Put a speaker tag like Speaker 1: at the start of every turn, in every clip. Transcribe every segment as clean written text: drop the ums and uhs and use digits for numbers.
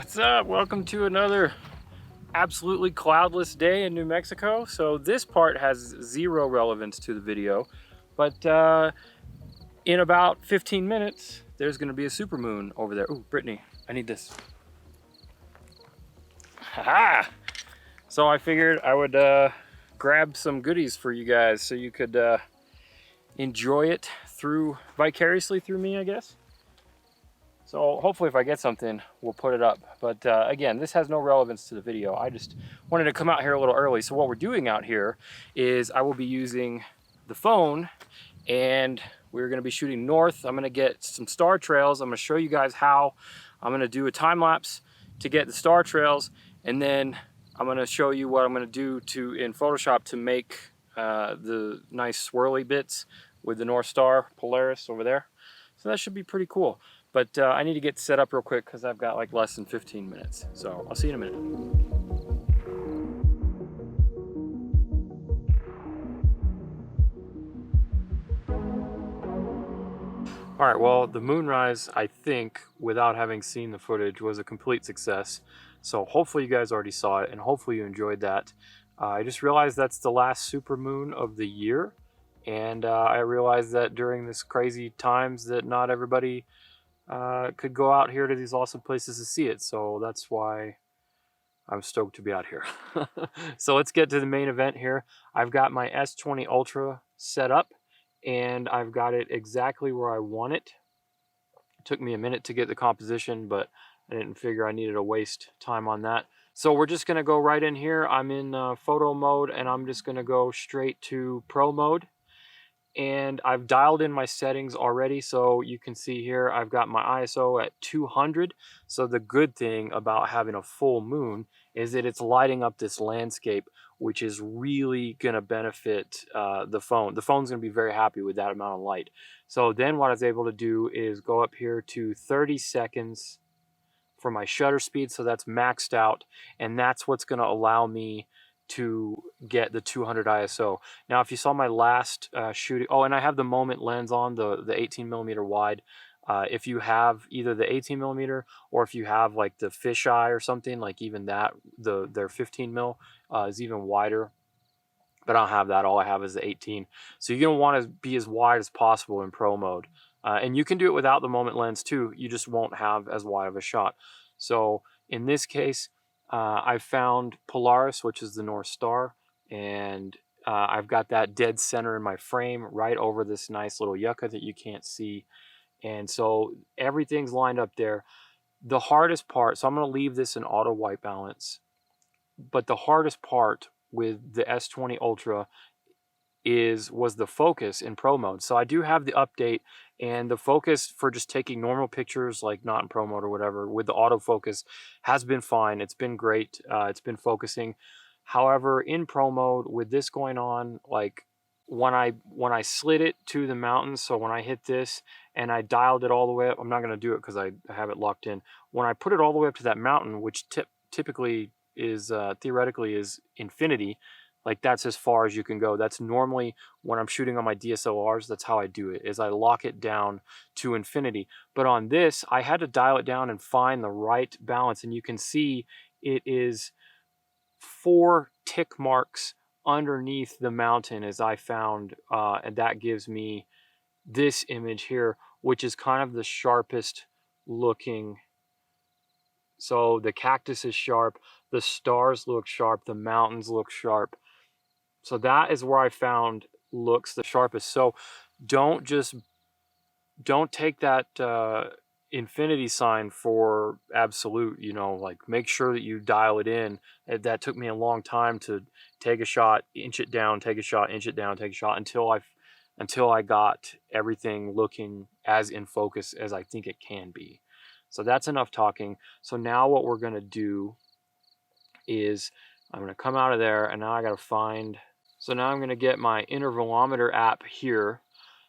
Speaker 1: What's up? Welcome to another absolutely cloudless day in New Mexico. So this part has zero relevance to the video, but in about 15 minutes, there's gonna be a supermoon over there. Oh, Brittany, I need this. Haha! So I figured I would grab some goodies for you guys so you could enjoy it vicariously through me, I guess. So hopefully if I get something, we'll put it up. But again, this has no relevance to the video. I just wanted to come out here a little early. So what we're doing out here is I will be using the phone and we're gonna be shooting north. I'm gonna get some star trails. I'm gonna show you guys how. I'm gonna do a time lapse to get the star trails, and then I'm gonna show you what I'm gonna do in Photoshop to make the nice swirly bits with the North Star Polaris over there. So that should be pretty cool. But I need to get set up real quick because I've got like less than 15 minutes. So I'll see you in a minute. All right, well, the moonrise, I think, without having seen the footage, was a complete success. So hopefully you guys already saw it and hopefully you enjoyed that. I just realized that's the last supermoon of the year. And I realized that during this crazy times that not everybody could go out here to these awesome places to see it. So that's why I'm stoked to be out here. So let's get to the main event here. I've got my S20 Ultra set up and I've got it exactly where I want it. It took me a minute to get the composition, but I didn't figure I needed to waste time on that. So we're just gonna go right in here. I'm in photo mode and I'm just gonna go straight to pro mode. And I've dialed in my settings already, so you can see here I've got my ISO at 200. So the good thing about having a full moon is that it's lighting up this landscape, which is really going to benefit the phone. The phone's going to be very happy with that amount of light. So then what I was able to do is go up here to 30 seconds for my shutter speed, so that's maxed out, and that's what's going to allow me to get the 200 ISO. Now, if you saw my last shooting, oh, and I have the moment lens on, the 18mm wide. If you have either the 18mm or if you have like the fisheye or something, like even that, their 15mm is even wider. But I don't have that. All I have is the 18. So you're gonna want to be as wide as possible in pro mode. And you can do it without the moment lens too. You just won't have as wide of a shot. So in this case, I found Polaris, which is the North Star, and I've got that dead center in my frame right over this nice little yucca that you can't see. And so everything's lined up there. The hardest part, so I'm going to leave this in auto white balance, but the hardest part with the S20 Ultra was the focus in pro mode. So I do have the update, and the focus for just taking normal pictures, like not in pro mode or whatever, with the autofocus has been fine. It's been great. It's been focusing. However, in pro mode with this going on, like when I slid it to the mountains, so when I hit this and I dialed it all the way up, I'm not going to do it because I have it locked in. When I put it all the way up to that mountain, which typically is theoretically is infinity, like that's as far as you can go. That's normally when I'm shooting on my DSLRs, that's how I do it, is I lock it down to infinity. But on this, I had to dial it down and find the right balance. And you can see it is 4 tick marks underneath the mountain as I found, and that gives me this image here, which is kind of the sharpest looking. So the cactus is sharp, the stars look sharp, the mountains look sharp. So that is where I found looks the sharpest. So don't take that infinity sign for absolute, you know, like make sure that you dial it in. That took me a long time to take a shot, inch it down, take a shot, inch it down, take a shot until I got everything looking as in focus as I think it can be. So that's enough talking. So now what we're going to do is I'm going to come out of there, and now I got to find. So now I'm going to get my intervalometer app here.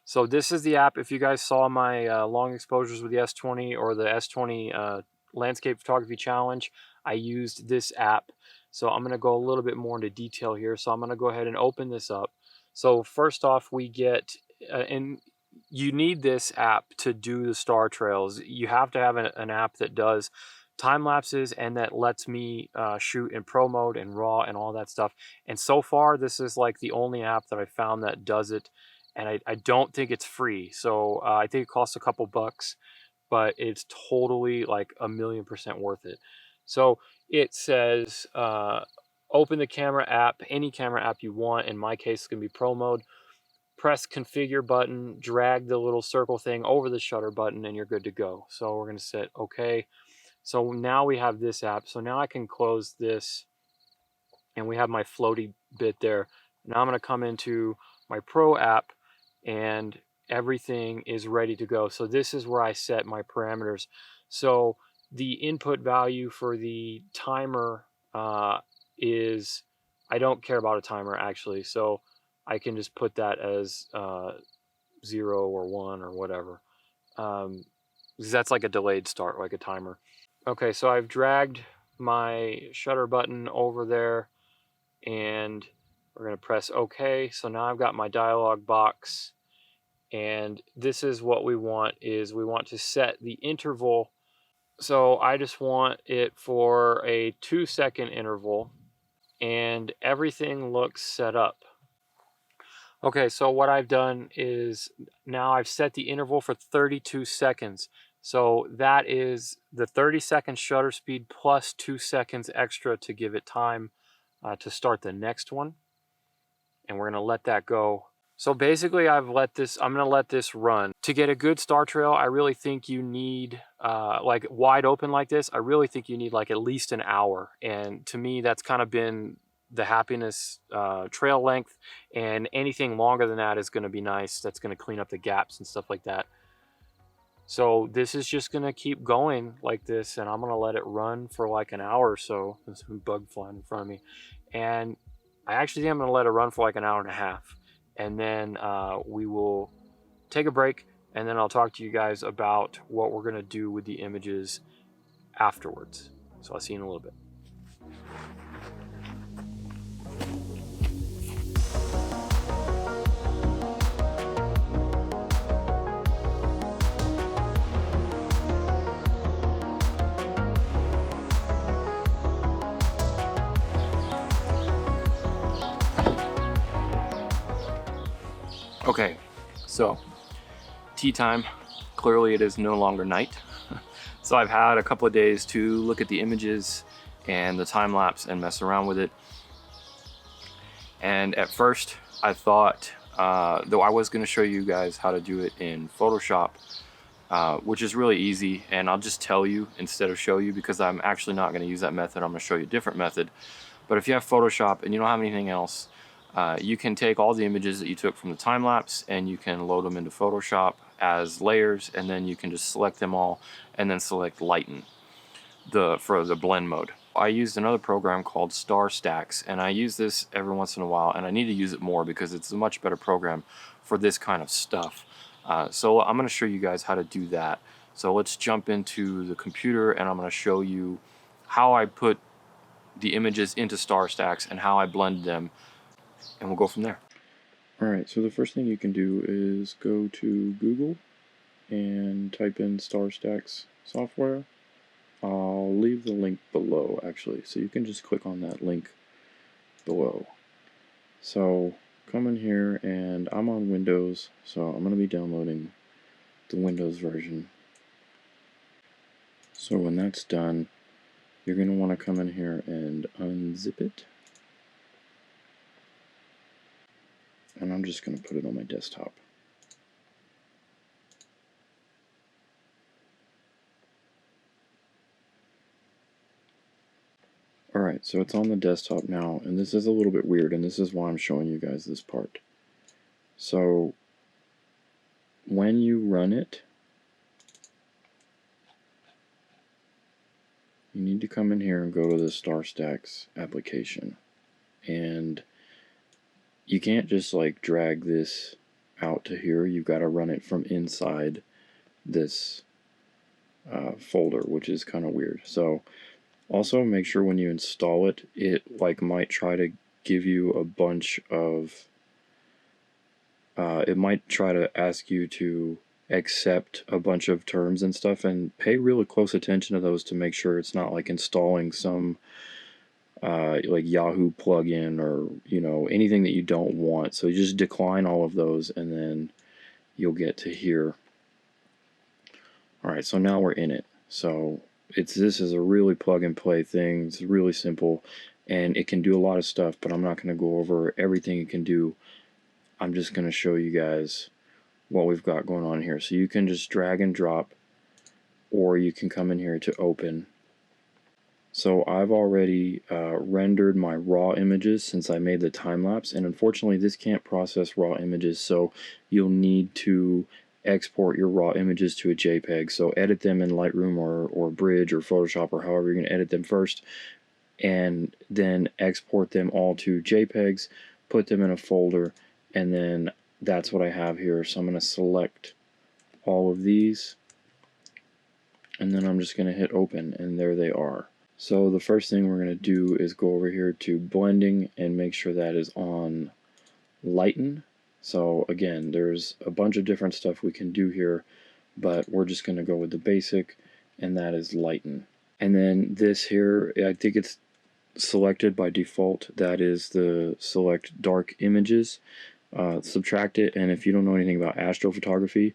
Speaker 1: So this is the app. If you guys saw my long exposures with the S20 or the S20 landscape photography challenge, I used this app. So I'm going to go a little bit more into detail here. So I'm going to go ahead and open this up. So first off, we get, and you need this app to do the star trails. You have to have an app that does time lapses, and that lets me shoot in pro mode and raw and all that stuff. And so far, this is like the only app that I found that does it. And I don't think it's free. So I think it costs a couple bucks, but it's totally like 1,000,000% worth it. So it says open the camera app, any camera app you want. In my case, it's going to be pro mode. Press configure button, drag the little circle thing over the shutter button, and you're good to go. So we're going to set OK. So now we have this app. So now I can close this, and we have my floaty bit there. Now I'm going to come into my Pro app, and everything is ready to go. So this is where I set my parameters. So the input value for the timer is, I don't care about a timer actually. So I can just put that as 0 or 1 or whatever. Because that's like a delayed start, like a timer. Okay, so I've dragged my shutter button over there, and we're going to press OK. So now I've got my dialog box, and this is what we want, is we want to set the interval. So I just want it for a 2-second interval, and everything looks set up. Okay, so what I've done is now I've set the interval for 32 seconds. So that is the 30-second shutter speed plus 2 seconds extra to give it time to start the next one. And we're going to let that go. So basically I'm going to let this run. To get a good star trail, I really think you need, like wide open like this, I really think you need like at least an hour. And to me, that's kind of been the happiness trail length, and anything longer than that is going to be nice. That's going to clean up the gaps and stuff like that. So this is just going to keep going like this, and I'm going to let it run for like an hour or so. There's some bug flying in front of me. And I actually think I'm going to let it run for like an hour and a half. And then we will take a break, and then I'll talk to you guys about what we're going to do with the images afterwards. So I'll see you in a little bit. Okay, so tea time. Clearly it is no longer night. So I've had a couple of days to look at the images and the time lapse and mess around with it. And at first I thought, though I was going to show you guys how to do it in Photoshop, which is really easy, and I'll just tell you instead of show you, because I'm actually not going to use that method. I'm going to show you a different method. But if you have Photoshop and you don't have anything else, you can take all the images that you took from the time lapse and you can load them into Photoshop as layers, and then you can just select them all and then select lighten for the blend mode. I used another program called Star Stacks, and I use this every once in a while, and I need to use it more because it's a much better program for this kind of stuff. So I'm going to show you guys how to do that. So let's jump into the computer, and I'm going to show you how I put the images into Star Stacks and how I blend them, and we'll go from there. Alright, so the first thing you can do is go to Google and type in Star Stacks software. I'll leave the link below actually, so you can just click on that link below. So come in here, and I'm on Windows, so I'm going to be downloading the Windows version. So when that's done, you're going to want to come in here and unzip it. And I'm just going to put it on my desktop. Alright, so it's on the desktop now, and this is a little bit weird, and this is why I'm showing you guys this part. So when you run it, you need to come in here and go to the Star Stacks application. And you can't just like drag this out to here. You've got to run it from inside this folder, which is kind of weird. So also make sure when you install it, it like might try to give you a bunch of it might try to ask you to
Speaker 2: accept a bunch of terms and stuff, and pay really close attention to those to make sure it's not like installing some like Yahoo plugin or anything that you don't want. So you just decline all of those, and then you'll get to here. All right, so now we're in it. So this is a really plug and play thing. It's really simple, and it can do a lot of stuff, but I'm not going to go over everything it can do. I'm just going to show you guys what we've got going on here. So you can just drag and drop, or you can come in here to open. So I've already rendered my raw images since I made the time lapse, and unfortunately this can't process raw images, so you'll need to export your raw images to a JPEG. So edit them in Lightroom or Bridge or Photoshop or however you're going to edit them first, and then export them all to JPEGs, put them in a folder, and then that's what I have here. So I'm going to select all of these, and then I'm just going to hit open, and there they are. So the first thing we're going to do is go over here to blending and make sure that is on lighten. So again, there's a bunch of different stuff we can do here, but we're just going to go with the basic, and that is lighten. And then this here, I think it's selected by default. That is the select dark images. Subtract it, and if you don't know anything about astrophotography,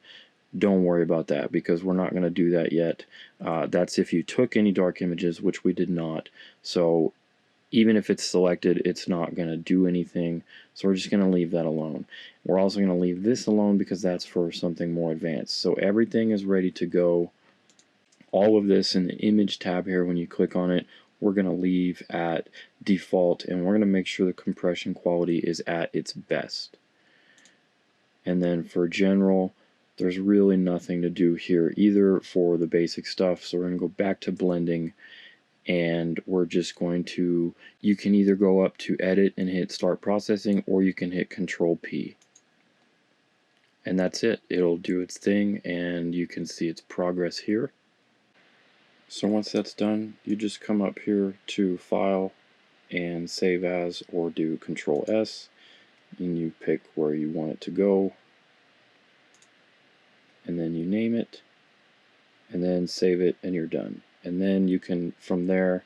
Speaker 2: don't worry about that because we're not going to do that yet. That's if you took any dark images, which we did not. So even if it's selected, it's not going to do anything. So we're just going to leave that alone. We're also going to leave this alone because that's for something more advanced. So everything is ready to go. All of this in the image tab here, when you click on it, we're going to leave at default, and we're going to make sure the compression quality is at its best. And then for general, there's really nothing to do here either for the basic stuff. So we're going to go back to blending, and we're just going to, you can either go up to edit and hit start processing, or you can hit Control P. And that's it. It'll do its thing, and you can see its progress here. So once that's done, you just come up here to File and Save As, or do Control S, and you pick where you want it to go, and then you name it, and then save it, and you're done. And then you can, from there,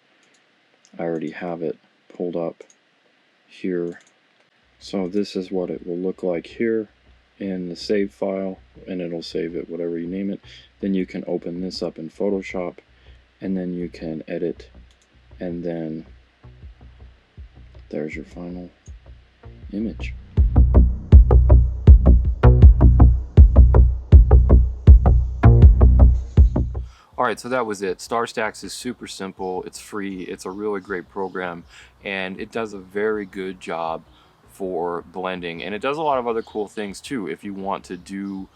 Speaker 2: I already have it pulled up here. So this is what it will look like here in the save file, and it'll save it whatever you name it. Then you can open this up in Photoshop, and then you can edit, and then there's your final image.
Speaker 1: Alright, so that was it. StarStax is super simple, it's free, it's a really great program, and it does a very good job for blending. And it does a lot of other cool things too. If you want to do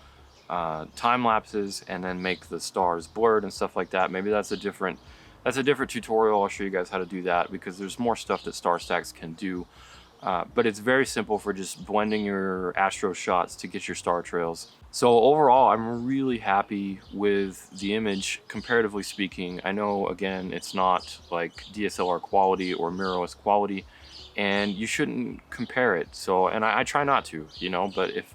Speaker 1: time lapses and then make the stars blurred and stuff like that, maybe that's a different tutorial. I'll show you guys how to do that because there's more stuff that StarStax can do. But it's very simple for just blending your astro shots to get your star trails. So overall, I'm really happy with the image, comparatively speaking. I know, again, it's not like DSLR quality or mirrorless quality, and you shouldn't compare it. So, and I try not to, but if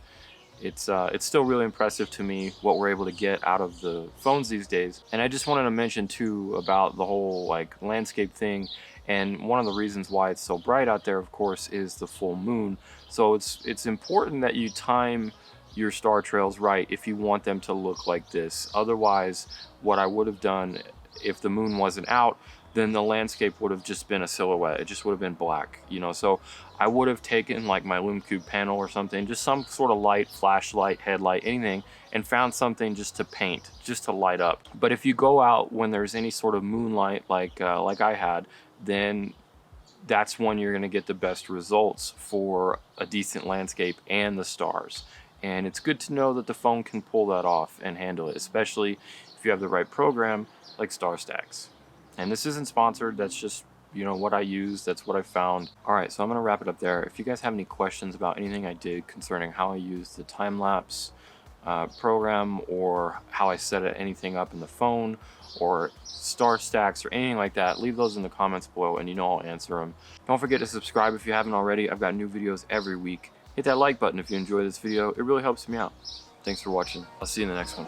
Speaker 1: it's still really impressive to me what we're able to get out of the phones these days. And I just wanted to mention too about the whole like landscape thing. And one of the reasons why it's so bright out there, of course, is the full moon. So it's important that you time your star trails right if you want them to look like this. Otherwise, what I would have done if the moon wasn't out, then the landscape would have just been a silhouette. It just would have been black, So I would have taken like my LumeCube panel or something, just some sort of light, flashlight, headlight, anything, and found something just to paint, just to light up. But if you go out when there's any sort of moonlight like I had, then that's when you're gonna get the best results for a decent landscape and the stars. And it's good to know that the phone can pull that off and handle it, especially if you have the right program like StarStax. And this isn't sponsored, that's just what I use, that's what I found. Alright, so I'm gonna wrap it up there. If you guys have any questions about anything I did concerning how I used the time-lapse program, or how I set anything up in the phone, or StarStax, or anything like that, leave those in the comments below and I'll answer them. Don't forget to subscribe if you haven't already. I've got new videos every week. Hit that like button if you enjoy this video, it really helps me out. Thanks for watching. I'll see you in the next one.